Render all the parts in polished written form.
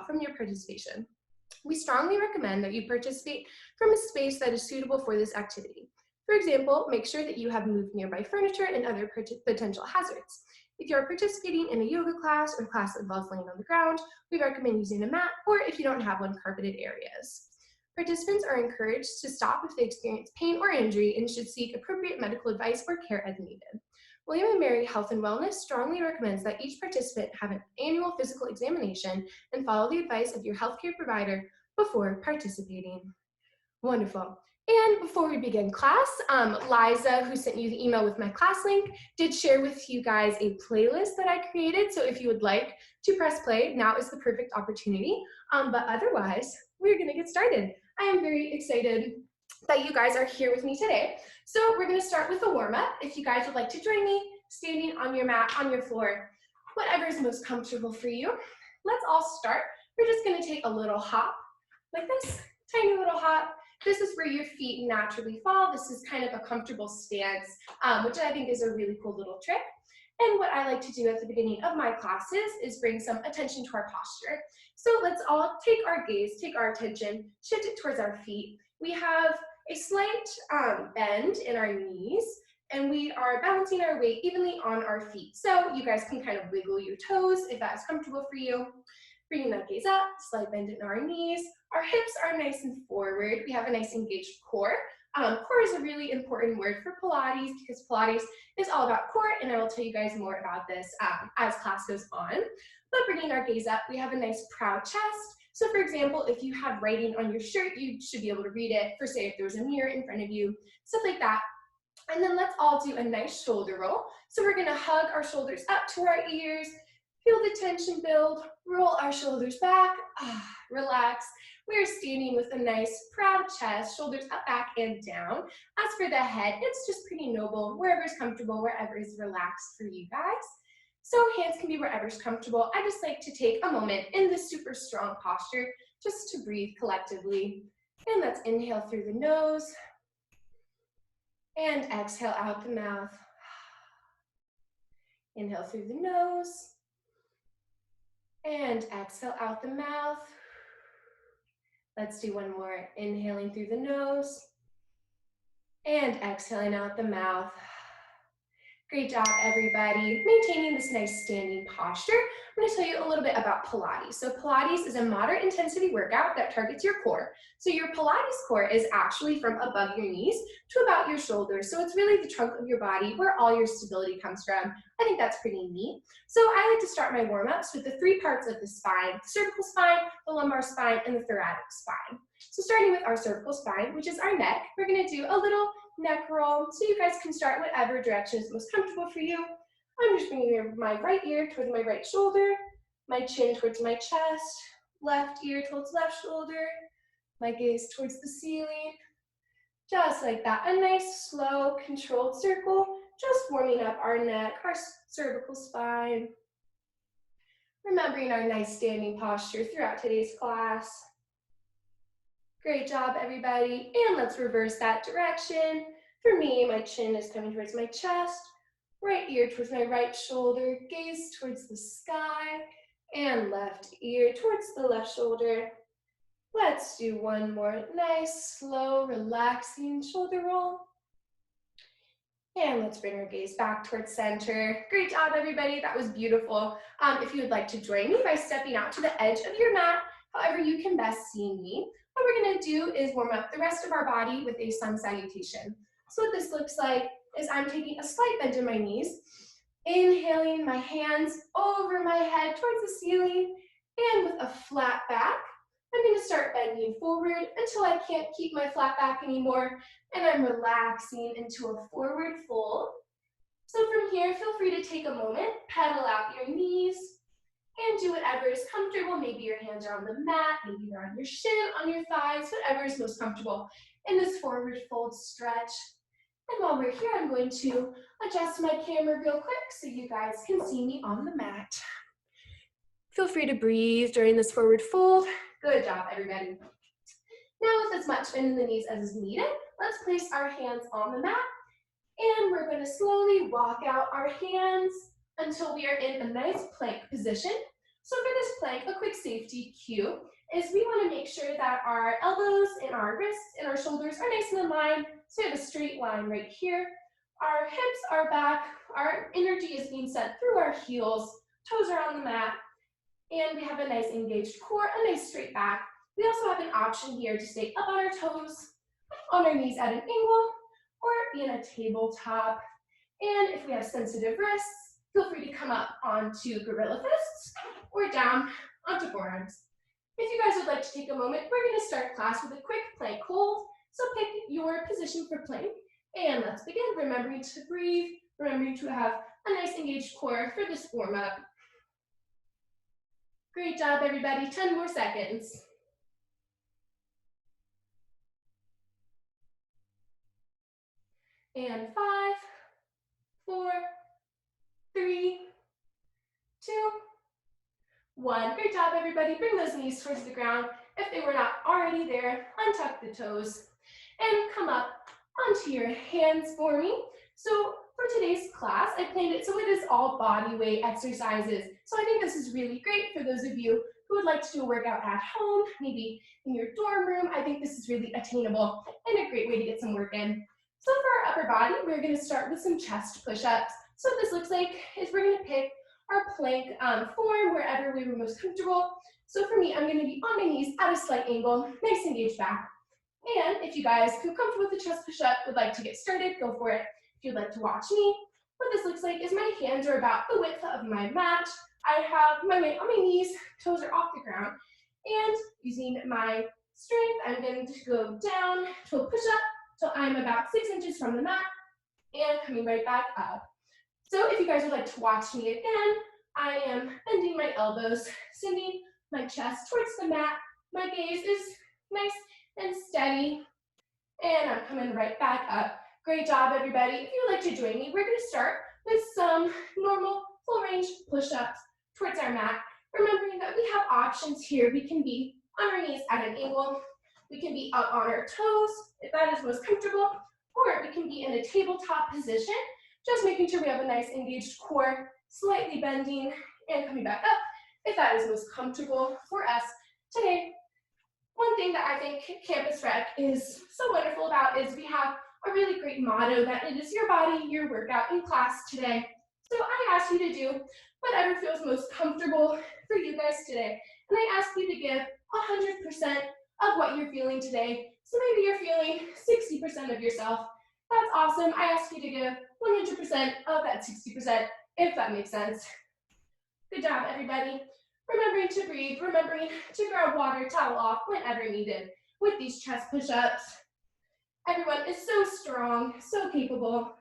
from your participation. We strongly recommend that you participate from a space that is suitable for this activity. For example, make sure that you have moved nearby furniture and other potential hazards. If you are participating in a yoga class or class that involves laying on the ground, we recommend using a mat, or if you don't have one, carpeted areas. Participants are encouraged to stop if they experience pain or injury and should seek appropriate medical advice or care as needed. William & Mary Health and Wellness strongly recommends that each participant have an annual physical examination and follow the advice of your healthcare provider before participating. Wonderful. And before we begin class, Liza, who sent you the email with my class link, did share with you guys a playlist that I created. So if you would like to press play, now is the perfect opportunity. But otherwise, we're going to get started. I am very excited that you guys are here with me today. So we're going to start with a warm-up. If you guys would like to join me, standing on your mat, on your floor, whatever is most comfortable for you. Let's all start. We're just going to take a little hop like this, tiny little hop. This is where your feet naturally fall. This is kind of a comfortable stance, which I think is a really cool little trick. And what I like to do at the beginning of my classes is bring some attention to our posture. So let's all take our gaze, take our attention, shift it towards our feet. We have a slight bend in our knees, and we are balancing our weight evenly on our feet. So you guys can kind of wiggle your toes if that's comfortable for you. Bringing that gaze up, slight bend in our knees. Our hips are nice and forward. We have a nice engaged core. Core is a really important word for Pilates because Pilates is all about core, and I will tell you guys more about this as class goes on. But bringing our gaze up, we have a nice proud chest. So for example, if you have writing on your shirt, you should be able to read it. For say if there was a mirror in front of you, stuff like that. And then let's all do a nice shoulder roll. So we're gonna hug our shoulders up to our ears, feel the tension build, roll our shoulders back, relax. We're standing with a nice proud chest, shoulders up, back, and down. As for the head, it's just pretty noble, wherever is comfortable, wherever is relaxed for you guys. So hands can be wherever's comfortable. I just like to take a moment in this super strong posture just to breathe collectively. And let's inhale through the nose and exhale out the mouth. Inhale through the nose and exhale out the mouth. Let's do one more. Inhaling through the nose and exhaling out the mouth. Great job, everybody. Maintaining this nice standing posture. I'm going to tell you a little bit about Pilates. So Pilates is a moderate intensity workout that targets your core. So your Pilates core is actually from above your knees to about your shoulders. So it's really the trunk of your body where all your stability comes from. I think that's pretty neat. So I like to start my warm-ups with the three parts of the spine: the cervical spine, the lumbar spine, and the thoracic spine. So starting with our cervical spine, which is our neck, we're going to do a little neck roll. So you guys can start whatever direction is most comfortable for you. I'm just bringing my right ear towards my right shoulder, my chin towards my chest, left ear towards left shoulder, my gaze towards the ceiling. Just like that, a nice, slow, controlled circle, just warming up our neck, our cervical spine. Remembering our nice standing posture throughout today's class. Great job, everybody. And let's reverse that direction. For me, my chin is coming towards my chest, right ear towards my right shoulder, gaze towards the sky, and left ear towards the left shoulder. Let's do one more nice, slow, relaxing shoulder roll. And let's bring our gaze back towards center. Great job, everybody. That was beautiful. If you would like to join me by stepping out to the edge of your mat, however you can best see me, what we're going to do is warm up the rest of our body with a sun salutation. So what this looks like is I'm taking a slight bend in my knees, inhaling my hands over my head towards the ceiling, and with a flat back, I'm going to start bending forward until I can't keep my flat back anymore, and I'm relaxing into a forward fold. So from here, feel free to take a moment, pedal out your knees, and do whatever is comfortable. Maybe your hands are on the mat, maybe they're on your shin, on your thighs, whatever is most comfortable in this forward fold stretch. And while we're here, I'm going to adjust my camera real quick so you guys can see me on the mat. Feel free to breathe during this forward fold. Good job, everybody. Now with as much bend in the knees as is needed, let's place our hands on the mat, and we're going to slowly walk out our hands until we are in a nice plank position. So for this plank, a quick safety cue is we want to make sure that our elbows and our wrists and our shoulders are nice and in line. So we have a straight line right here. Our hips are back, our energy is being sent through our heels, toes are on the mat, and we have a nice engaged core, a nice straight back. We also have an option here to stay up on our toes, on our knees at an angle, or be in a tabletop. And if we have sensitive wrists, feel free to come up onto gorilla fists or down onto forearms. If you guys would like to take a moment, we're going to start class with a quick plank hold. So pick your position for plank, and let's begin. Remembering to breathe, remembering to have a nice engaged core for this warm up. Great job, everybody. 10 more seconds. And 5, 4, 3, 2, 1. Great job, everybody. Bring those knees towards the ground. If they were not already there, untuck the toes and come up onto your hands for me. So for today's class, I planned it so it is all body weight exercises. So I think this is really great for those of you who would like to do a workout at home, maybe in your dorm room. I think this is really attainable and a great way to get some work in. So for our upper body, we're going to start with some chest push-ups. So what this looks like is we're going to pick our plank form wherever we were most comfortable. So for me, I'm going to be on my knees at a slight angle, nice engaged back. And if you guys feel comfortable with the chest push-up, would like to get started, go for it. If you'd like to watch me, what this looks like is my hands are about the width of my mat. I have my weight on my knees, toes are off the ground, and using my strength, I'm going to go down to a push-up till I'm about 6 inches from the mat and coming right back up. So if you guys would like to watch me again, I am bending my elbows, sending my chest towards the mat. My gaze is nice and steady, and I'm coming right back up. Great job, everybody. If you would like to join me, we're going to start with some normal full range push-ups towards our mat. Remembering that we have options here. We can be on our knees at an angle. We can be up on our toes, if that is most comfortable, or we can be in a tabletop position, just making sure we have a nice engaged core, slightly bending and coming back up, if that is most comfortable for us today. One thing that I think Campus Rec is so wonderful about is we have a really great motto that it is your body, your workout in class today. So I ask you to do whatever feels most comfortable for you guys today. And I ask you to give 100% of what you're feeling today. So maybe you're feeling 60% of yourself. That's awesome. I ask you to give 100% of that 60%, if that makes sense. Good job, everybody. Remembering to breathe, remembering to grab water, towel off whenever needed with these chest push-ups. Everyone is so strong, so capable.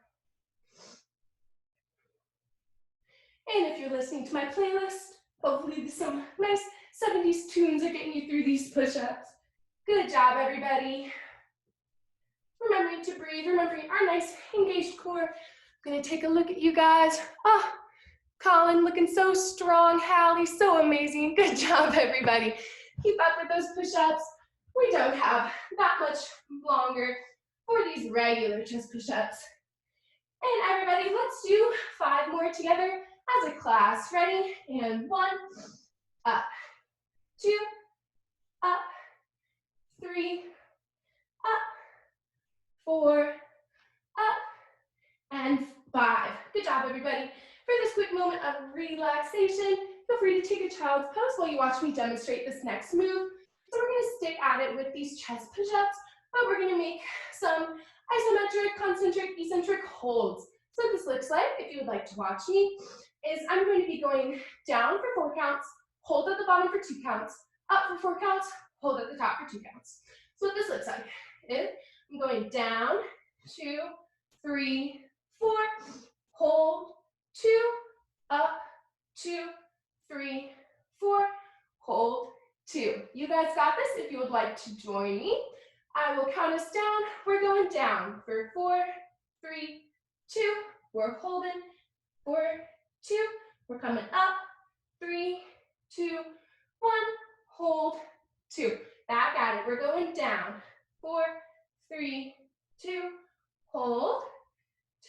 And if you're listening to my playlist, hopefully some nice 70s tunes are getting you through these push-ups. Good job, everybody. Remembering to breathe, remembering our nice engaged core. I'm gonna take a look at you guys. Oh, Colin looking so strong. Hallie, so amazing. Good job, everybody. Keep up with those push-ups. We don't have that much longer for these regular chest push-ups. And everybody, let's do 5 more together as a class. Ready? And 1, up, 2, up, 3, up, 4, up, and 5. Good job, everybody. For this quick moment of relaxation, feel free to take a child's pose while you watch me demonstrate this next move. So we're going to stick at it with these chest push-ups, but we're going to make some isometric, concentric, eccentric holds. So what this looks like, if you would like to watch me, is I'm going to be going down for 4 counts, hold at the bottom for 2 counts, up for 4 counts, hold at the top for 2 counts. So what this looks like is I'm going down, 2, 3, 4, hold, 2, up, 2, 3, 4, hold, 2. You guys got this. If you would like to join me, I will count us down. We're going down for 4, 3, 2, we're holding, 4, 2, we're coming up, 3, 2, 1, hold, 2. Back at it. We're going down, 4, 3, 2, hold,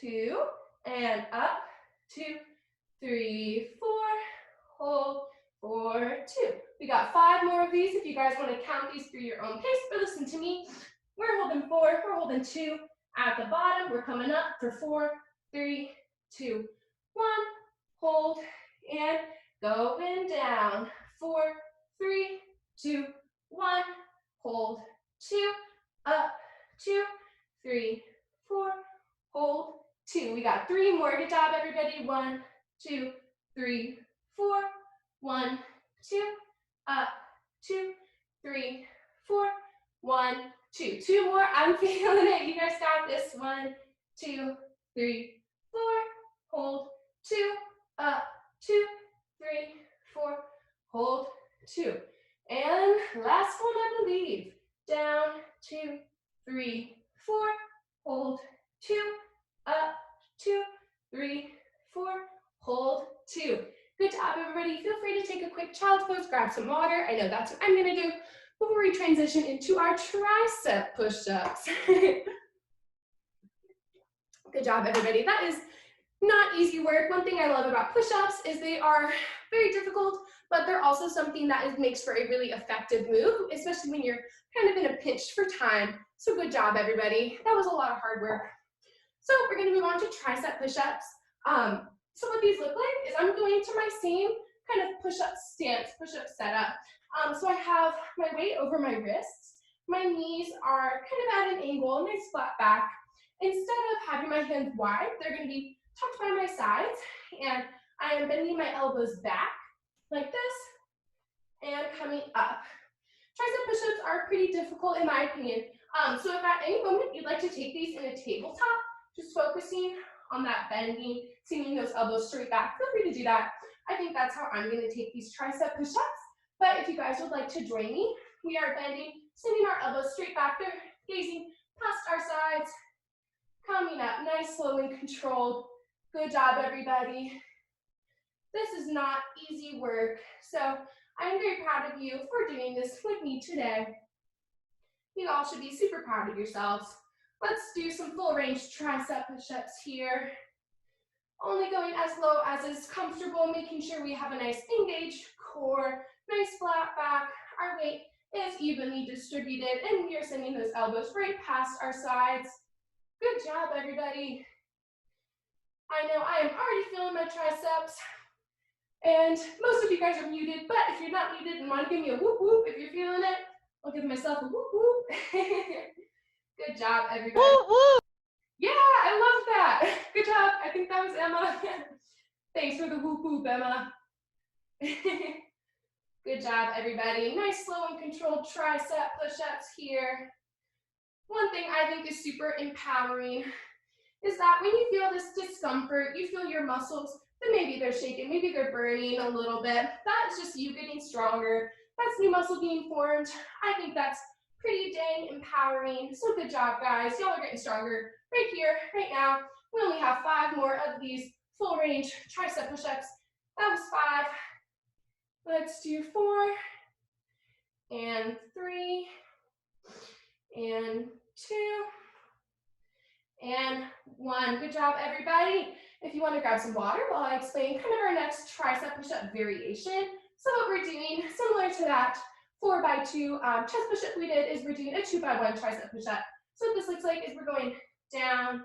2, and up, 2, 3, 4, hold, 4, 2. We got 5 more of these if you guys want to count these through your own pace, but listen to me. We're holding 4, we're holding 2 at the bottom. We're coming up for 4, 3, 2, 1. Hold and going down. 4, 3, 2, 1. Hold 2, up, 2, 3, 4. Hold 2. We got 3 more. Good job, everybody. 1, 2, 3, 4. 1, 2, up, 2, 3, 4. 1, 2. 2 more. I'm feeling it. You guys got this. 1, 2, 3, 4. Hold 2, up, 2, 3, 4. Hold 2. And last one, I believe. Down, 2, 3, 4. Hold 2, up, 2, 3, 4. Hold 2. Good job, everybody. Feel free to take a quick child's pose, grab some water. I know that's what I'm going to do before we transition into our tricep push-ups. Good job, everybody. That is not easy work. One thing I love about push-ups is they are very difficult, but they're also something that makes for a really effective move, especially when you're kind of in a pinch for time. So good job, everybody. That was a lot of hard work. So we're going to move on to tricep push-ups. So what these look like is I'm going to my same kind of push-up stance, push-up setup. So I have my weight over my wrists. My knees are kind of at an angle, nice flat back. Instead of having my hands wide, they're going to be tucked by my sides, and I am bending my elbows back like this and coming up. Tricep push-ups are pretty difficult in my opinion. So if at any moment you'd like to take these in a tabletop, just focusing on that bending, seeing those elbows straight back, feel free to do that. I think that's how I'm going to take these tricep push-ups. But if you guys would like to join me, we are bending, sending our elbows straight back there, gazing past our sides, coming up, nice, slow, and controlled. Good job, everybody. This is not easy work, so I'm very proud of you for doing this with me today. You all should be super proud of yourselves. Let's do some full range tricep push-ups here. Only going as low as is comfortable, making sure we have a nice engaged core, nice flat back. Our weight is evenly distributed, and we are sending those elbows right past our sides. Good job, everybody. I know I am already feeling my triceps, and most of you guys are muted, but if you're not muted and want to give me a whoop whoop if you're feeling it, I'll give myself a whoop whoop. Good job, everybody. Whoop whoop. Yeah, I love that. Good job. I think that was Emma. Thanks for the whoop whoop, Emma. Good job, everybody. Nice, slow, and controlled tricep push-ups here. One thing I think is super empowering is that when you feel this discomfort, you feel your muscles, then maybe they're shaking, maybe they're burning a little bit. That is just you getting stronger. That's new muscle being formed. I think that's pretty dang empowering. So good job, guys. Y'all are getting stronger right here, right now. We only have 5 more of these full range tricep push-ups. That was 5. Let's do 4 and 3 and 2 and 1. Good job, everybody. If you want to grab some water while I explain kind of our next tricep push-up variation. So what we're doing, similar to that 4x2 chest push-up we did, is we're doing a 2x1 tricep push-up. So what this looks like is we're going down,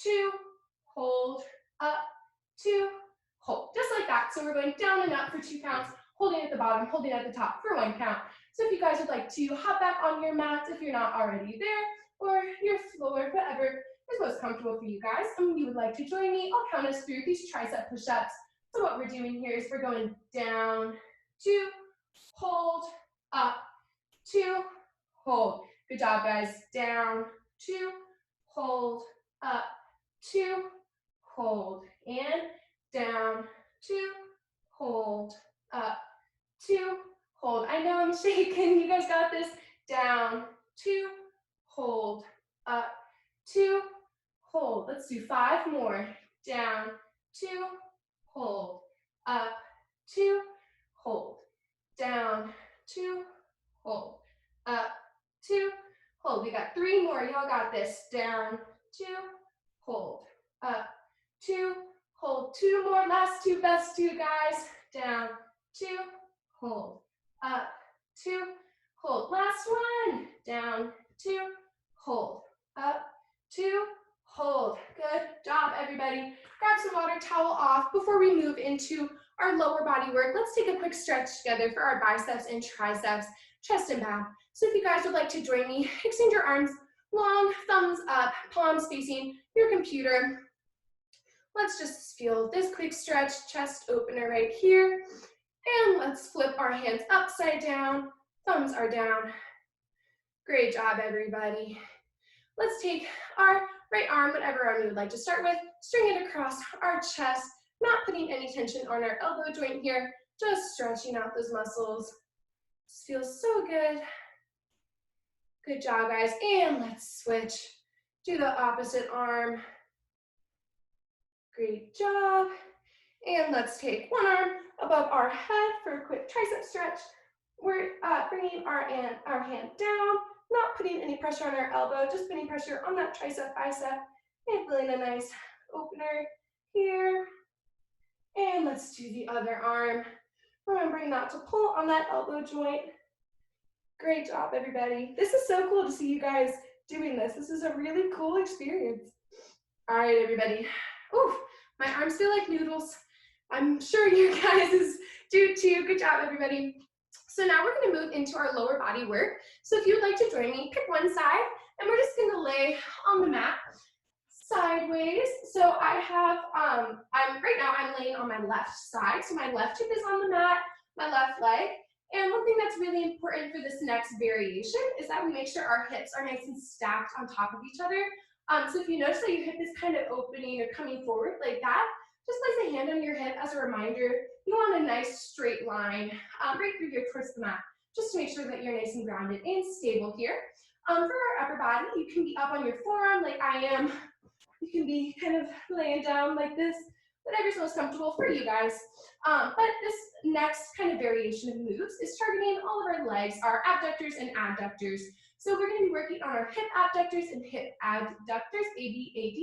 2, hold, up, 2, hold. Just like that. So we're going down and up for 2 counts, holding at the bottom, holding at the top for 1 count. So if you guys would like to hop back on your mats if you're not already there, or your floor, whatever is most comfortable for you guys, and you would like to join me, I'll count us through these tricep push-ups. So what we're doing here is we're going down, 2, hold, up, 2, hold. Good job, guys. Down, 2, hold, up, 2, hold, and down, 2, hold, up, 2, hold. I know I'm shaking. You guys got this. Down, 2, hold, up, 2, hold. Let's do 5 more. Down, 2, hold, up, 2, hold. Down, 2, hold, up, 2, hold. We got 3 more. Y'all got this. Down, 2, hold, up, 2, hold. 2 more. Last 2, best 2, guys. Down, 2, hold, up, 2, hold. Last one, down, 2, hold, up, 2, hold. Good job, everybody. Grab some water, towel off. Before we move into our lower body work, let's take a quick stretch together for our biceps and triceps, chest and back. So if you guys would like to join me, extend your arms long, thumbs up, palms facing your computer. Let's just feel this quick stretch, chest opener right here. And let's flip our hands upside down, thumbs are down. Great job, everybody. Let's take our right arm, whatever arm you would like to start with, string it across our chest, not putting any tension on our elbow joint here, just stretching out those muscles. This feels so good. Good job, guys. And let's switch to the opposite arm. Great job. And let's take one arm above our head for a quick tricep stretch. We're bringing our hand down, not putting any pressure on our elbow, just putting pressure on that tricep, bicep, and feeling a nice opener here. And let's do the other arm. Remembering not to pull on that elbow joint. Great job, everybody. This is so cool to see you guys doing this. This is a really cool experience. All right, everybody. Ooh, my arms feel like noodles. I'm sure you guys do too. Good job, everybody. So now we're going to move into our lower body work. So if you'd like to join me, pick one side, and we're just going to lay on the mat sideways. So I have, right now I'm laying on my left side. So my left hip is on the mat, my left leg. And one thing that's really important for this next variation is that we make sure our hips are nice and stacked on top of each other. So if you notice that your hip is kind of opening or coming forward like that, just place a hand on your hip as a reminder. You want a nice straight line right through here towards the mat, just to make sure that you're nice and grounded and stable here. For our upper body, you can be up on your forearm like I am. You can be kind of laying down like this, whatever's most comfortable for you guys. But this next kind of variation of moves is targeting all of our legs, our abductors and adductors. So we're going to be working on our hip abductors and hip adductors, ABAD,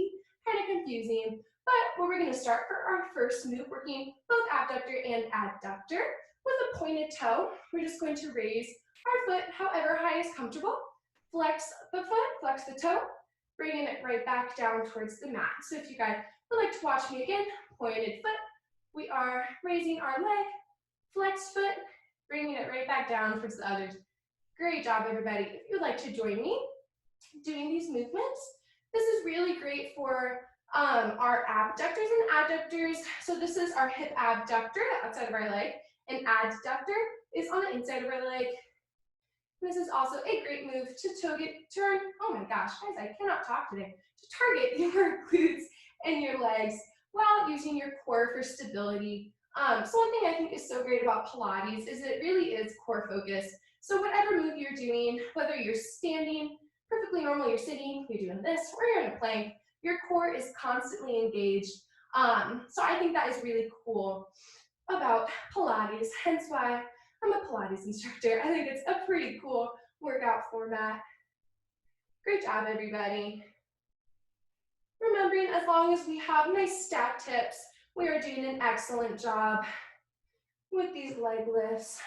kind of confusing. But where we're going to start for our first move, working both abductor and adductor with a pointed toe. We're just going to raise our foot however high is comfortable. Flex the foot, flex the toe, bringing it right back down towards the mat. So if you guys would like to watch me again, pointed foot, we are raising our leg, flex foot, bringing it right back down towards the others. Great job, everybody. If you'd like to join me doing these movements, this is really great for our abductors and adductors. So this is our hip abductor, the outside of our leg, and adductor is on the inside of our leg. This is also a great move to turn, oh my gosh, guys, I cannot talk today, to target your glutes and your legs while using your core for stability. So one thing I think is so great about Pilates is it really is core focused. So whatever move you're doing, whether you're standing, perfectly normal, you're sitting, you're doing this, or you're in a plank, your core is constantly engaged. So I think that is really cool about Pilates, hence why I'm a Pilates instructor. I think it's a pretty cool workout format. Great job, everybody. Remembering, as long as we have nice stacked hips, we are doing an excellent job with these leg lifts.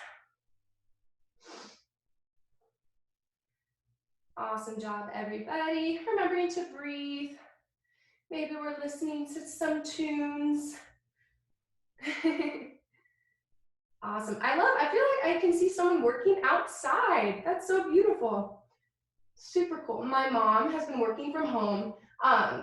Awesome job, everybody. Remembering to breathe. Maybe we're listening to some tunes. Awesome. I feel like I can see someone working outside. That's so beautiful. Super cool. My mom has been working from home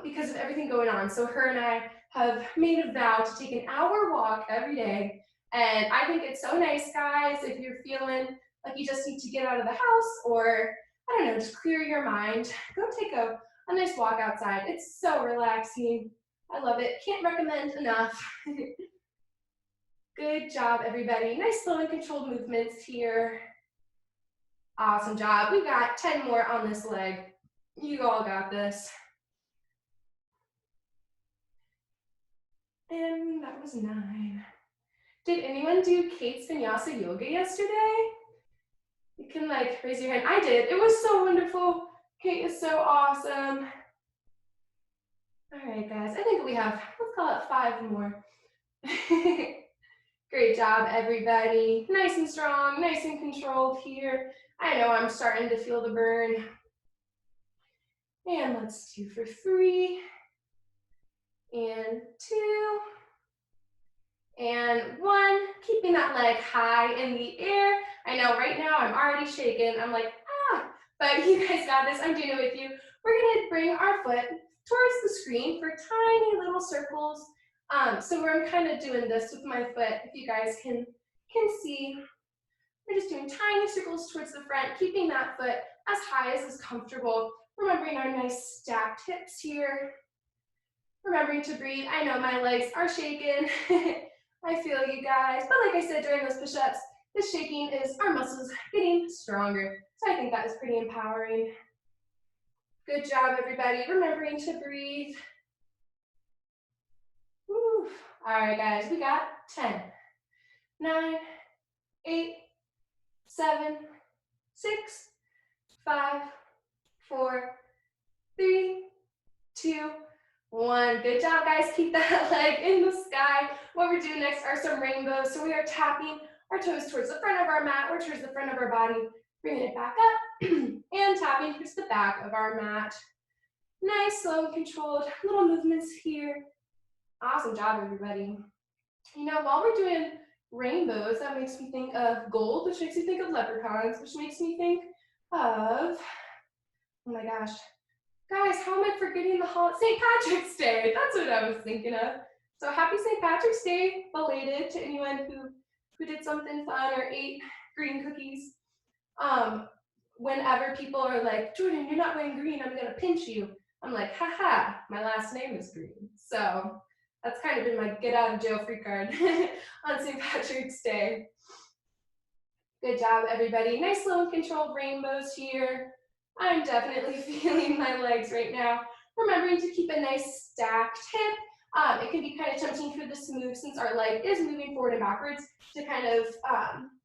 because of everything going on. So her and I have made a vow to take an hour walk every day. And I think it's so nice, guys, if you're feeling like you just need to get out of the house or, I don't know, just clear your mind, go take a nice walk outside. It's so relaxing. I love it. Can't recommend enough. Good job, everybody. Nice, slow and controlled movements here. Awesome job. We got 10 more on this leg. You all got this. And that was 9. Did anyone do Kate's Vinyasa Yoga yesterday? You can like raise your hand. I did. It was so wonderful. Kate is so awesome. All right, guys. I think we have, let's call it 5 more. Great job, everybody. Nice and strong, nice and controlled here. I know I'm starting to feel the burn. And let's do for 3, and 2, and 1. Keeping that leg high in the air. I know right now I'm already shaking. I'm like, but you guys got this. I'm doing it with you. We're gonna bring our foot towards the screen for tiny little circles. So where I'm kind of doing this with my foot, if you guys can see, we're just doing tiny circles towards the front, keeping that foot as high as is comfortable. Remembering our nice stacked hips here. Remembering to breathe. I know my legs are shaking. I feel you guys. But like I said during those push-ups, the shaking is our muscles getting stronger. So I think that is pretty empowering. Good job, everybody. Remembering to breathe. Woo. All right, guys, we got 10, 9, 8, 7, 6, 5, 4, 3, 2, 1. Good job, guys. Keep that leg in the sky. What we're doing next are some rainbows. So we are tapping our toes towards the front of our mat or towards the front of our body, bringing it back up, and tapping towards the back of our mat. Nice, slow and controlled little movements here. Awesome job, everybody. You know, while we're doing rainbows, that makes me think of gold, which makes me think of leprechauns, which makes me think of, oh my gosh, guys, how am I forgetting the St. Patrick's Day? That's what I was thinking of. So happy St. Patrick's Day, belated, to anyone who did something fun or ate green cookies. Whenever people are like, Jordan, you're not wearing green, I'm gonna pinch you. I'm like, haha, my last name is Green. So that's kind of been my get out of jail free card on St. Patrick's Day. Good job, everybody. Nice, slow and controlled rainbows here. I'm definitely feeling my legs right now. Remembering to keep a nice stacked hip. It can be kind of tempting for this move since our leg is moving forward and backwards to kind of,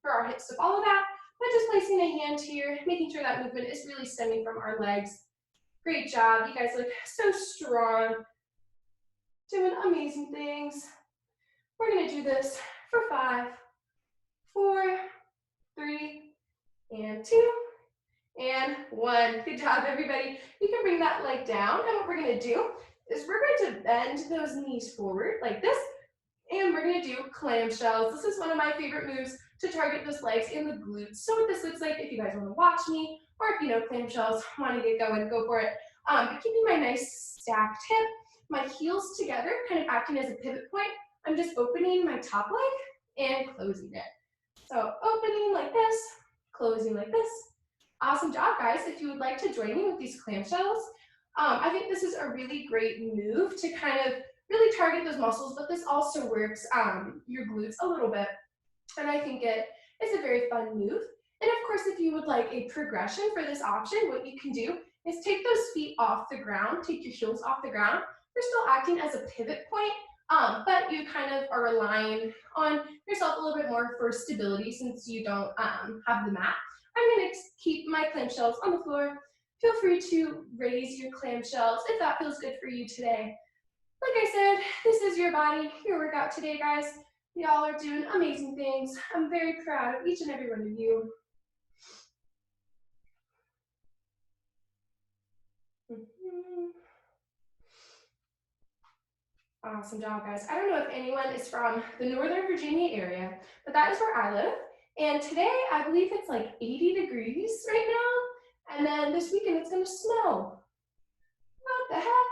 for our hips to follow that. But just placing a hand here, making sure that movement is really stemming from our legs. Great job. You guys look so strong. Doing amazing things. We're going to do this for 5, 4, 3, and 2, and 1. Good job, everybody. You can bring that leg down, and what we're going to do is we're going to bend those knees forward like this, and we're going to do clamshells. This is one of my favorite moves to target those legs in the glutes. So what this looks like, if you guys want to watch me, or if you know clamshells, want to get going, go for it. But keeping my nice stacked hip, my heels together, kind of acting as a pivot point, I'm just opening my top leg and closing it. So opening like this, closing like this. Awesome job, guys. If you would like to join me with these clamshells, I think this is a really great move to kind of really target those muscles, but this also works your glutes a little bit. And I think it is a very fun move. And of course, if you would like a progression for this option, what you can do is take those feet off the ground, take your heels off the ground. You're still acting as a pivot point, but you kind of are relying on yourself a little bit more for stability since you don't have the mat. I'm going to keep my clamshells on the floor. Feel free to raise your clamshells if that feels good for you today. Like I said, this is your body, your workout today, guys. Y'all are doing amazing things. I'm very proud of each and every one of you. Awesome job, guys. I don't know if anyone is from the Northern Virginia area, but that is where I live. And today, I believe it's like 80 degrees right now. And then this weekend, it's gonna snow. What the heck?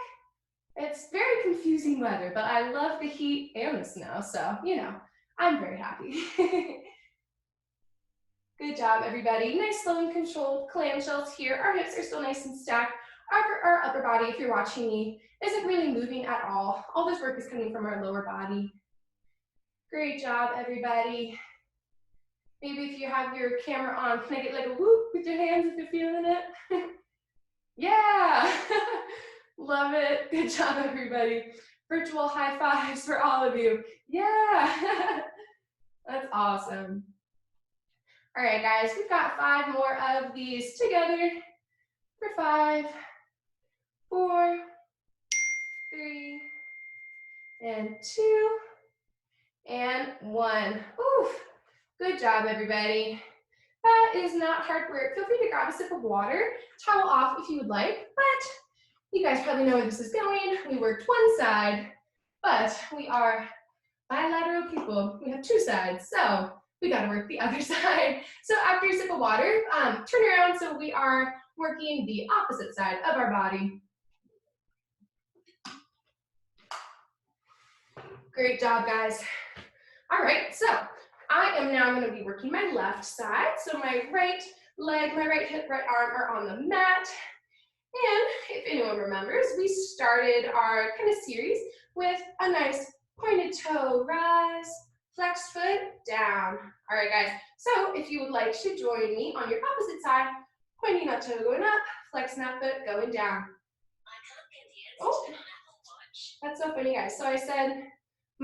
It's very confusing weather, but I love the heat and the snow. So, you know, I'm very happy. Good job, everybody. Nice, slow and controlled clamshells here. Our hips are still nice and stacked. Our upper body, if you're watching me, isn't really moving at all. All this work is coming from our lower body. Great job, everybody. Maybe if you have your camera on, can I get like a whoop with your hands if you're feeling it? Yeah, love it. Good job, everybody. Virtual high fives for all of you. Yeah, that's awesome. All right, guys, we've got 5 more of these together for 5, 4, 3, and 2, and 1. Oof. Good job, everybody. That is not hard work. Feel free to grab a sip of water, towel off if you would like, but you guys probably know where this is going. We worked one side, but we are bilateral people. We have 2 sides, so we got to work the other side. So after a sip of water, turn around so we are working the opposite side of our body. Great job, guys. All right, so I am now going to be working my left side. So my right leg, my right hip, right arm are on the mat. And if anyone remembers, we started our kind of series with a nice pointed toe rise, flex foot down. All right, guys. So if you would like to join me on your opposite side, pointing that toe going up, flexing that foot going down. Oh, that's so funny, guys. So I said,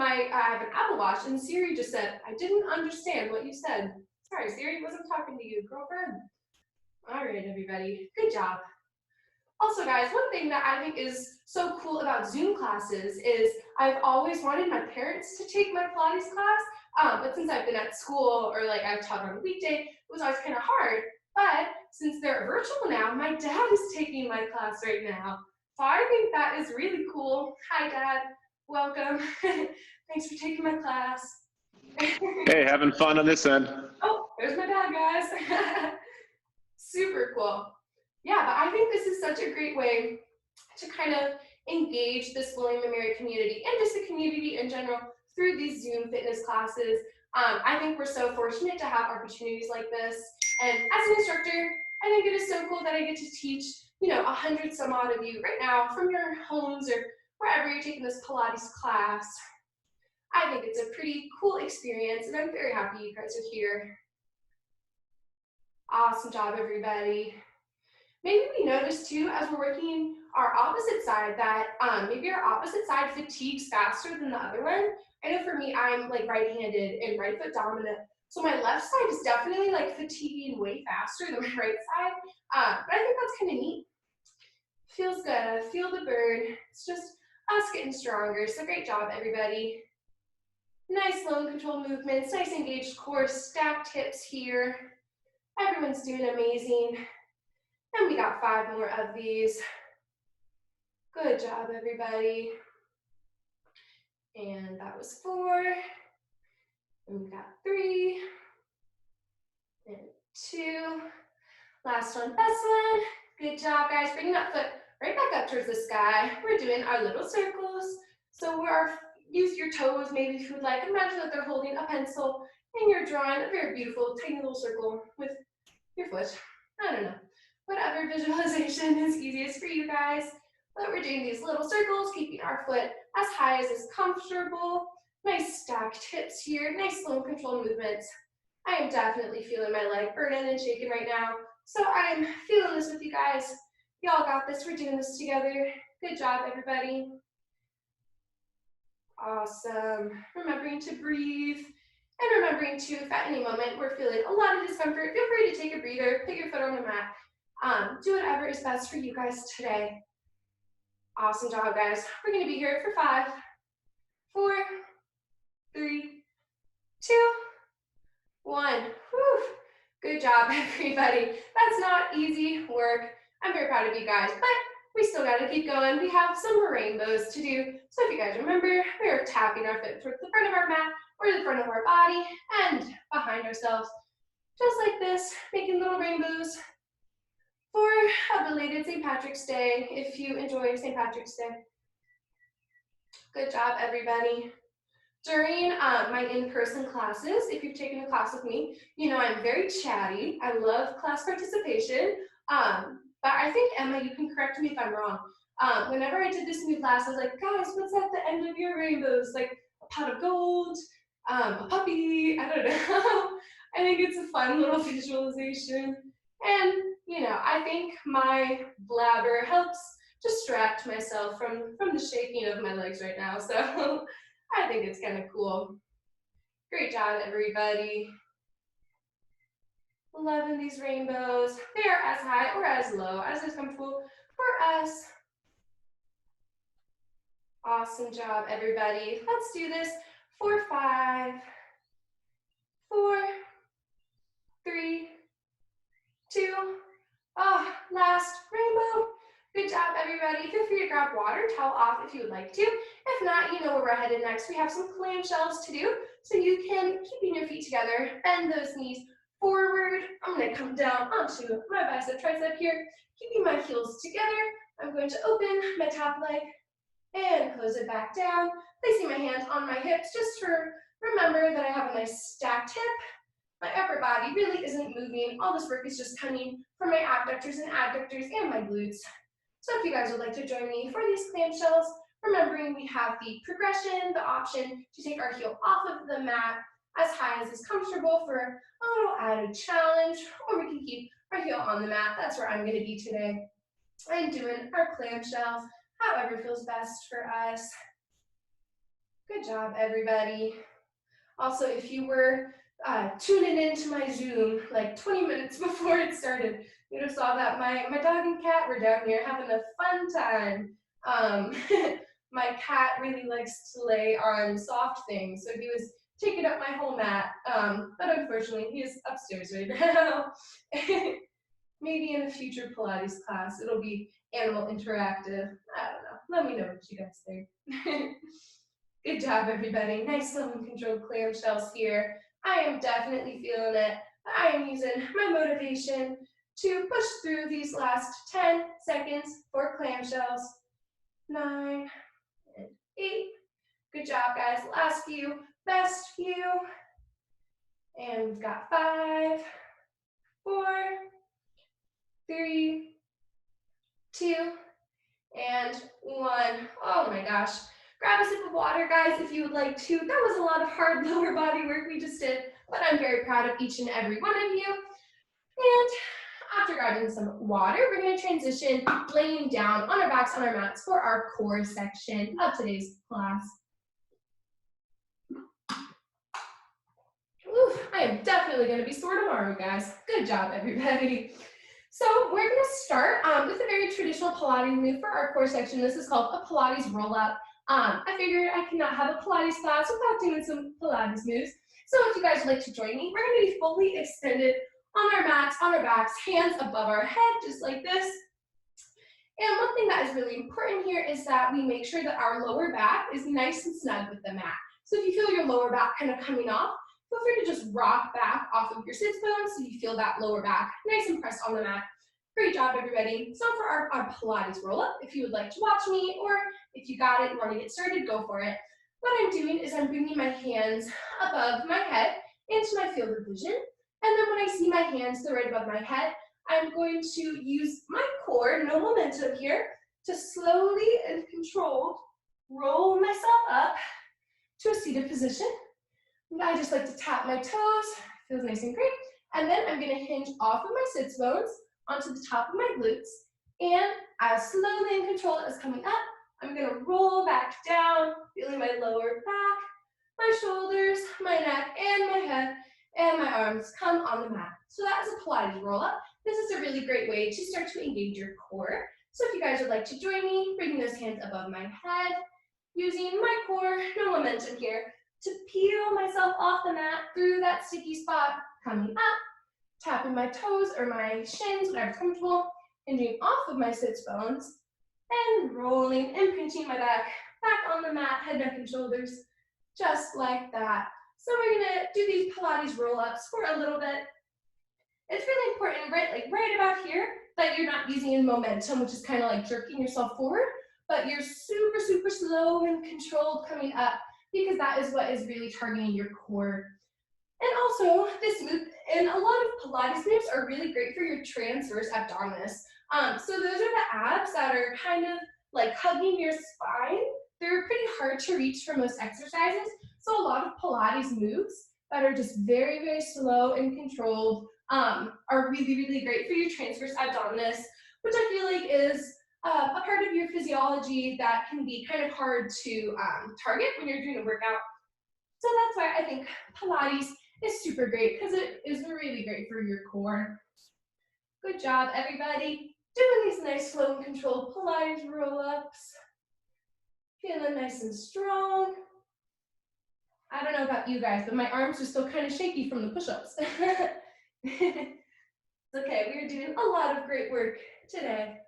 I have an Apple Watch, and Siri just said, I didn't understand what you said. Sorry, Siri, wasn't talking to you, girlfriend. All right, everybody, good job. Also, guys, one thing that I think is so cool about Zoom classes is I've always wanted my parents to take my Pilates class, but since I've been at school or like I've taught on a weekday, it was always kind of hard. But since they're virtual now, my dad is taking my class right now. So I think that is really cool. Hi, Dad. Welcome. Thanks for taking my class. Hey, having fun on this end. Oh, there's my dad, guys. Super cool. Yeah, but I think this is such a great way to kind of engage this William & Mary community and just the community in general through these Zoom fitness classes. I think we're so fortunate to have opportunities like this. And as an instructor, I think it is so cool that I get to teach, 100 some odd of you right now from your homes or wherever you're taking this Pilates class. I think it's a pretty cool experience, and I'm very happy you guys are here. Awesome job, everybody. Maybe we notice too, as we're working our opposite side, that maybe our opposite side fatigues faster than the other one. I know for me, I'm like right-handed and right foot dominant. So my left side is definitely like fatiguing way faster than my right side. But I think that's kind of neat. Feels good, feel the burn. It's just us getting stronger. So great job, everybody. Nice low and control movements, nice engaged core, stacked hips here. Everyone's doing amazing. And we got 5 more of these. Good job, everybody. And that was 4. And we got 3. And 2. Last one, best one. Good job, guys. Bringing that foot right back up towards the sky. We're doing our little circles. So use your toes, maybe if you would like. Imagine that they're holding a pencil and you're drawing a very beautiful, tiny little circle with your foot. I don't know. Whatever visualization is easiest for you guys. But we're doing these little circles, keeping our foot as high as is comfortable. Nice stacked hips here, nice slow and controlled movements. I am definitely feeling my leg burning and shaking right now. So I'm feeling this with you guys. Y'all got this, we're doing this together. Good job, everybody. Awesome. Remembering to breathe. And remembering to, if at any moment we're feeling a lot of discomfort, feel free to take a breather, put your foot on the mat. Do whatever is best for you guys today. Awesome job, guys. We're going to be here for 5, 4, 3, 2, 1. Whew. Good job, everybody. That's not easy work. I'm very proud of you guys, but we still got to keep going. We have some rainbows to do. So if you guys remember, we are tapping our foot towards the front of our mat or the front of our body and behind ourselves, just like this, making little rainbows for a belated St. Patrick's Day, if you enjoy St. Patrick's Day. Good job, everybody. During my in-person classes, if you've taken a class with me, you know I'm very chatty. I love class participation, but I think, Emma, you can correct me if I'm wrong. Whenever I did this new class, I was like, guys, what's at the end of your rainbows? Like a pot of gold, a puppy, I don't know. I think it's a fun little visualization. And I think my blabber helps distract myself from the shaking of my legs right now. So I think it's kind of cool. Great job, everybody. Loving these rainbows. They are as high or as low as is comfortable for us. Awesome job, everybody. Let's do this for 5, 4, 3, 2, last rainbow. Good job, everybody. Feel free to grab water, towel off if you would like to. If not, you know where we're headed next. We have some clamshells to do, so you can, keeping your feet together, bend those knees forward. I'm going to come down onto my bicep tricep here, keeping my heels together. I'm going to open my top leg and close it back down, placing my hands on my hips just to remember that I have a nice stacked hip. My upper body really isn't moving. All this work is just coming from my abductors and adductors and my glutes. So if you guys would like to join me for these clamshells, remembering we have the progression, the option to take our heel off of the mat as high as is comfortable for a little added challenge, or we can keep our heel on the mat. That's where I'm going to be today. I'm doing our clamshells, however feels best for us. Good job, everybody. Also, if you were tuning into my Zoom like 20 minutes before it started, you would have saw that my dog and cat were down here having a fun time. My cat really likes to lay on soft things, so he was taking up my whole mat, but unfortunately he is upstairs right now. Maybe in a future Pilates class it'll be animal interactive. I don't know. Let me know what you guys think. Good job, everybody. Nice, slow and controlled clamshells here. I am definitely feeling it. I am using my motivation to push through these last 10 seconds for clamshells. 9 and 8. Good job, guys. Last few, best few. And we've got 5, 4, 3, 2, and 1. Oh my gosh. Grab a sip of water, guys, if you would like to. That was a lot of hard lower body work we just did, but I'm very proud of each and every one of you. And after grabbing some water, we're going to transition laying down on our backs on our mats for our core section of today's class. Ooh, I am definitely going to be sore tomorrow, guys. Good job, everybody. So we're going to start with a very traditional Pilates move for our core section. This is called a Pilates roll-up. I figured I cannot have a Pilates class without doing some Pilates moves. So if you guys would like to join me, we're going to be fully extended on our mats, on our backs, hands above our head, just like this. And one thing that is really important here is that we make sure that our lower back is nice and snug with the mat. So if you feel your lower back kind of coming off, feel free to just rock back off of your sits bones so you feel that lower back nice and pressed on the mat. Great job, everybody. So for our Pilates roll-up, if you would like to watch me, or if you got it and want to get started, go for it. What I'm doing is I'm bringing my hands above my head into my field of vision. And then when I see my hands to the right above my head, I'm going to use my core, no momentum here, to slowly and controlled roll myself up to a seated position. And I just like to tap my toes, feels nice and great. And then I'm going to hinge off of my sits bones onto the top of my glutes, and as slowly and controlled as coming up, I'm going to roll back down, feeling my lower back, my shoulders, my neck, and my head, and my arms come on the mat. So that is a Pilates roll-up. This is a really great way to start to engage your core. So if you guys would like to join me, bringing those hands above my head, using my core, no momentum here, to peel myself off the mat through that sticky spot, coming up, tapping my toes or my shins, whatever's comfortable, hinging off of my sits bones, and rolling and pinching my back on the mat, head, neck, and shoulders, just like that. So we're gonna do these Pilates roll-ups for a little bit. It's really important, right about here, that you're not using momentum, which is kind of like jerking yourself forward, but you're super, super slow and controlled coming up, because that is what is really targeting your core. And also, this move, and a lot of Pilates moves are really great for your transverse abdominis. So those are the abs that are kind of like hugging your spine. They're pretty hard to reach for most exercises. So a lot of Pilates moves that are just very, very slow and controlled are really, really great for your transverse abdominis, which I feel like is a part of your physiology that can be kind of hard to target when you're doing a workout. So that's why I think Pilates is super great, because it is really great for your core. Good job, everybody. Doing these nice, slow and controlled Pilates roll-ups. Feeling nice and strong. I don't know about you guys, but my arms are still kind of shaky from the push-ups. It's okay, we are doing a lot of great work today.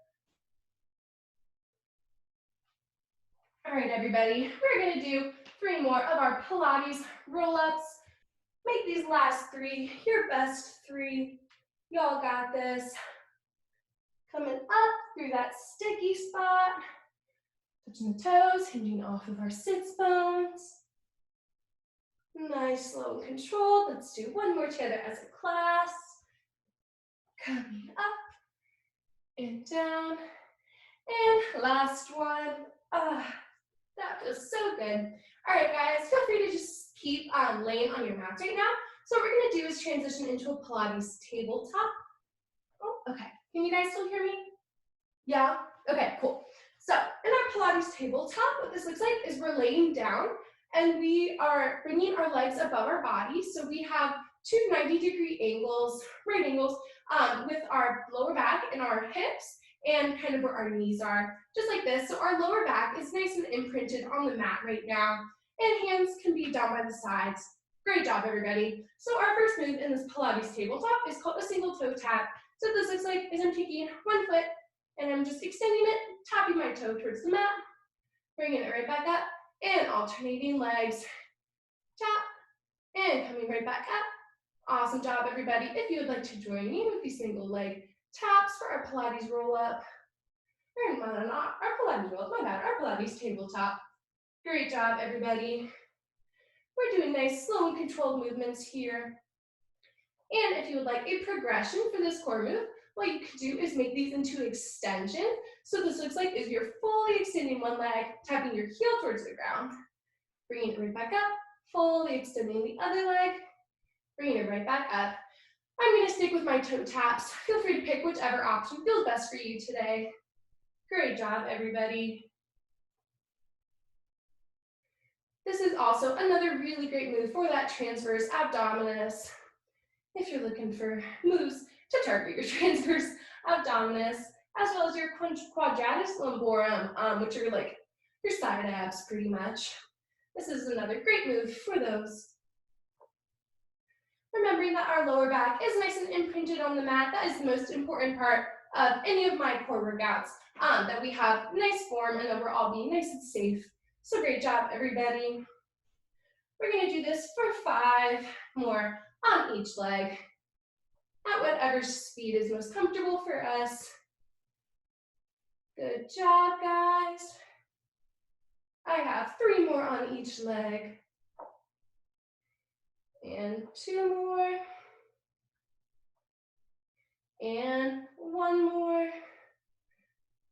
All right, everybody, we're gonna do 3 more of our Pilates roll-ups. Make these last 3 your best 3. Y'all got this. Coming up through that sticky spot. Touching the toes, hinging off of our sits bones. Nice, slow, and controlled. Let's do 1 more together as a class. Coming up and down. And last one. That feels so good. All right, guys, feel free to just keep laying on your mats right now. So what we're gonna do is transition into a Pilates tabletop. Oh, okay. Can you guys still hear me? Yeah? Okay, cool. So in our Pilates tabletop, what this looks like is we're laying down and we are bringing our legs above our body. So we have 2 90-degree angles, right angles, with our lower back and our hips and kind of where our knees are, just like this. So our lower back is nice and imprinted on the mat right now, and hands can be down by the sides. Great job, everybody. So our first move in this Pilates tabletop is called a single toe tap. So what this looks like is I'm taking 1 foot and I'm just extending it, tapping my toe towards the mat, bringing it right back up, and alternating legs. Tap, and coming right back up. Awesome job, everybody. If you would like to join me with these single leg taps for our Pilates roll-up, or not our Pilates roll-up, my bad, our Pilates tabletop. Great job, everybody. We're doing nice, slow and controlled movements here. And if you would like a progression for this core move, what you could do is make these into extension. So this looks like is you're fully extending one leg, tapping your heel towards the ground, bringing it right back up, fully extending the other leg, bringing it right back up. I'm going to stick with my toe taps. Feel free to pick whichever option feels best for you today. Great job, everybody. This is also another really great move for that transverse abdominis. If you're looking for moves to target your transverse abdominis, as well as your quadratus lumborum, which are like your side abs pretty much. This is another great move for those. Remembering that our lower back is nice and imprinted on the mat. That is the most important part of any of my core workouts, that we have nice form and that we're all being nice and safe. So great job, everybody. We're gonna do this for 5 more on each leg at whatever speed is most comfortable for us. Good job, guys. I have 3 more on each leg. And 2 more. And 1 more.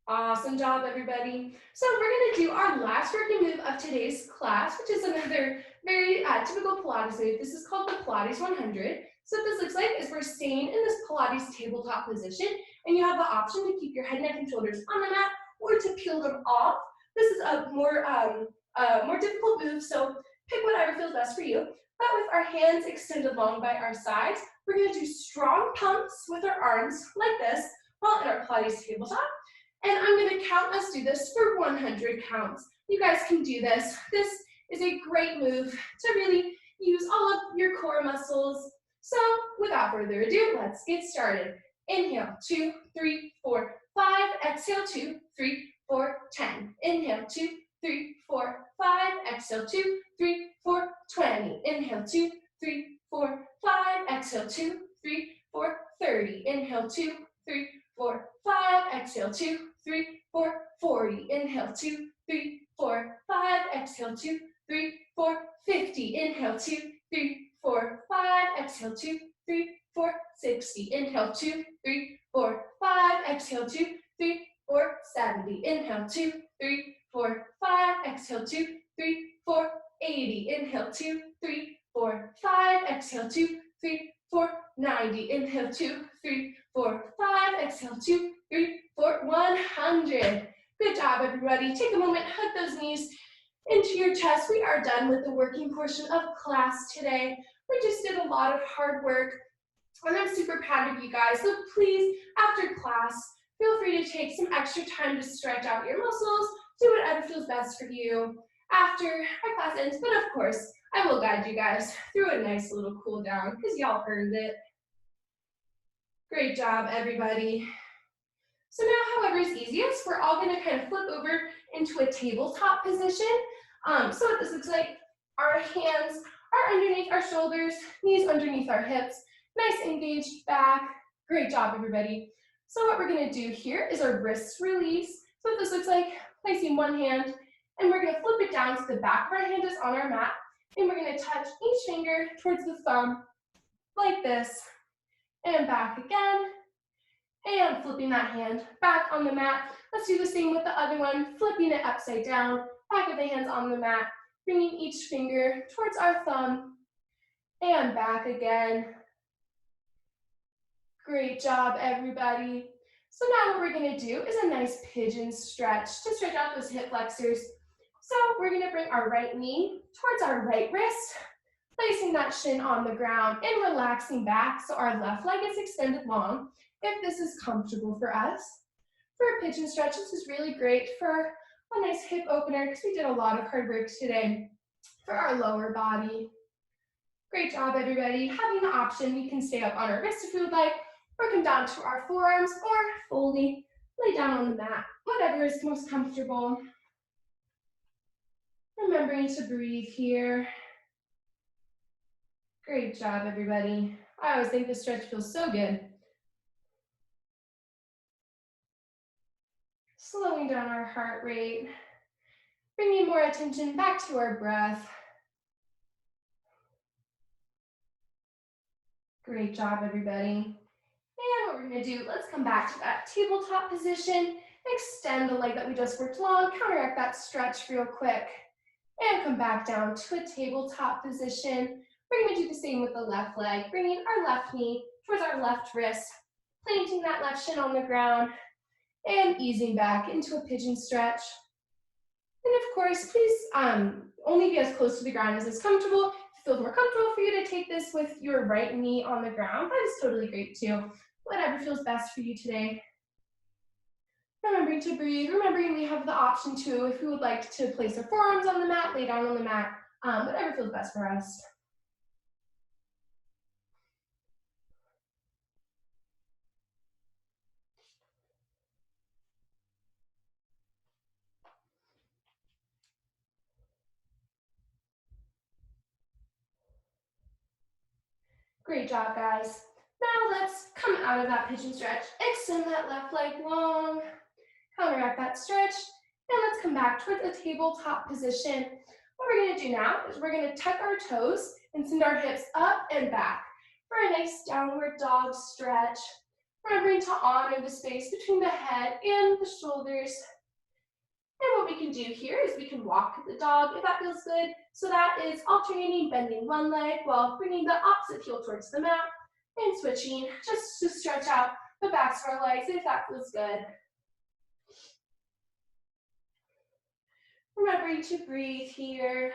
Awesome job, everybody. So we're gonna do our last working move of today's class, which is another very typical Pilates move. This is called the Pilates 100. So what this looks like is we're staying in this Pilates tabletop position, and you have the option to keep your head, neck, and shoulders on the mat or to peel them off. This is a more difficult move, so pick whatever feels best for you. But with our hands extended long by our sides, we're gonna do strong pumps with our arms like this while in our Pilates tabletop. And I'm gonna count us do this for 100 counts. You guys can do this. This is a great move to really use all of your core muscles. So without further ado, let's get started. Inhale, 2, 3, 4, 5. Exhale, 2, 3, 4, 10. Inhale, 2, 3, 4, 5. Exhale, 2, 3, 4, 20. Inhale, 2, 3, 4, 5. Exhale, 2, 3, 4, 30. Inhale, 2, 3, 4, 5. Exhale, 2, 3, 4, 40. Inhale, 2, 3, 4, 5. Exhale, 2, 3, 4, 50. Inhale, 2, 3, 4, 5. Exhale, 2, 3, 4, 60. Inhale, 2, 3, 4, 5. Exhale, 2, 3, 4, 70. Inhale, 2, 3, 4, 5. Exhale, 2, 3, 4, 80. Inhale, 2, 3, 4, 5. Exhale, 2, 3, 4, 90. Inhale, 2, 3, 4, 5. Exhale, 2, 3, 4, 100. Good job, everybody. Take a moment, hug those knees into your chest. We are done with the working portion of class today. We just did a lot of hard work, and I'm super proud of you guys. So please, after class, feel free to take some extra time to stretch out your muscles, do whatever feels best for you after our class ends. But of course, I will guide you guys through a nice little cool down because y'all earned it. Great job, everybody. So now, however is easiest, we're all going to kind of flip over into a tabletop position. So what this looks like, our hands are underneath our shoulders, knees underneath our hips, nice engaged back. Great job, everybody. So what we're going to do here is our wrists release. So what this looks like, placing one hand, and we're going to flip it down to the back of our hand is on our mat, and we're going to touch each finger towards the thumb like this, and back again. And flipping that hand back on the mat. Let's do the same with the other one, flipping it upside down, back of the hands on the mat, bringing each finger towards our thumb, and back again. Great job, everybody. So now what we're gonna do is a nice pigeon stretch to stretch out those hip flexors. So we're gonna bring our right knee towards our right wrist, placing that shin on the ground and relaxing back so our left leg is extended long, if this is comfortable for us. For a pigeon stretch, this is really great for a nice hip opener because we did a lot of hard work today for our lower body. Great job, everybody. Having the option, we can stay up on our wrist if we would like, or come down to our forearms, or fully lay down on the mat, whatever is most comfortable. Remembering to breathe here. Great job, everybody. I always think this stretch feels so good. Slowing down our heart rate, bringing more attention back to our breath. Great job, everybody. And what we're gonna do, let's come back to that tabletop position, extend the leg that we just worked long, counteract that stretch real quick, and come back down to a tabletop position. We're gonna do the same with the left leg, bringing our left knee towards our left wrist, planting that left shin on the ground, and easing back into a pigeon stretch. And of course, please only be as close to the ground as is comfortable. If it feels more comfortable for you to take this with your right knee on the ground, that is totally great too. Whatever feels best for you today. Remembering to breathe, remembering we have the option to, if we would like to place our forearms on the mat, lay down on the mat, whatever feels best for us. Great job, guys. Now let's come out of that pigeon stretch. Extend that left leg long, counteract that stretch, and let's come back towards a tabletop position. What we're gonna do now is we're gonna tuck our toes and send our hips up and back for a nice downward dog stretch. Remembering to honor the space between the head and the shoulders. And what we can do here is we can walk the dog if that feels good. So that is alternating, bending one leg while bringing the opposite heel towards the mat and switching just to stretch out the backs of our legs if that feels good. Remembering to breathe here.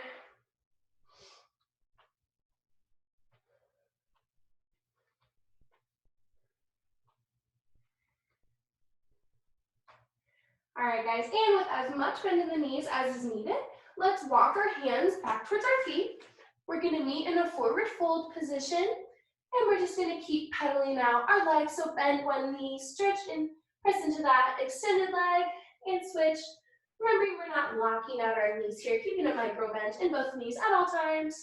All right, guys, and with as much bend in the knees as is needed, let's walk our hands back towards our feet. We're gonna meet in a forward fold position, and we're just gonna keep pedaling out our legs. So bend one knee, stretch and press into that extended leg, and switch. Remembering we're not locking out our knees here, keeping a micro bend in both knees at all times.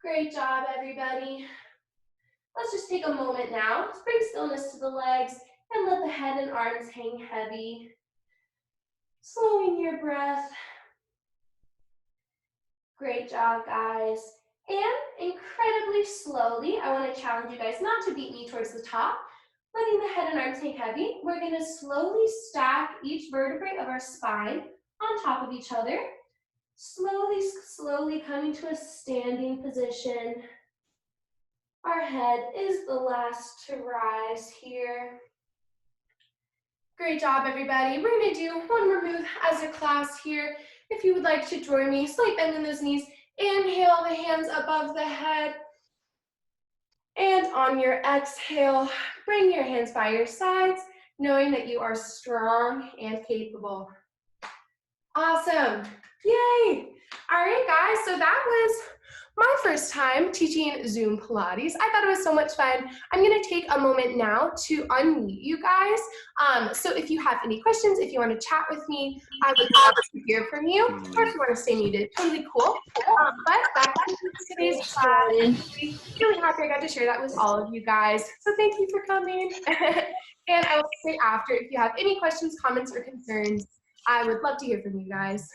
Great job, everybody. Let's just take a moment now to bring stillness to the legs and let the head and arms hang heavy. Slowing your breath. Great job, guys. And incredibly slowly, I want to challenge you guys not to beat me towards the top. Letting the head and arms hang heavy, we're going to slowly stack each vertebrae of our spine on top of each other. Slowly, slowly coming to a standing position. Our head is the last to rise here. Great job, everybody. We're going to do one more move as a class here. If you would like to join me, slight bend in those knees. Inhale, the hands above the head. And on your exhale, bring your hands by your sides, knowing that you are strong and capable. Awesome. Yay. All right, guys. So that was my first time teaching Zoom Pilates. I thought it was so much fun. I'm going to take a moment now to unmute you guys. So if you have any questions, if you want to chat with me, I would love to hear from you. Or if you want to stay muted, totally cool. But that concludes today's class. I'm really happy I got to share that with all of you guys. So thank you for coming. And I will say after, if you have any questions, comments, or concerns, I would love to hear from you guys.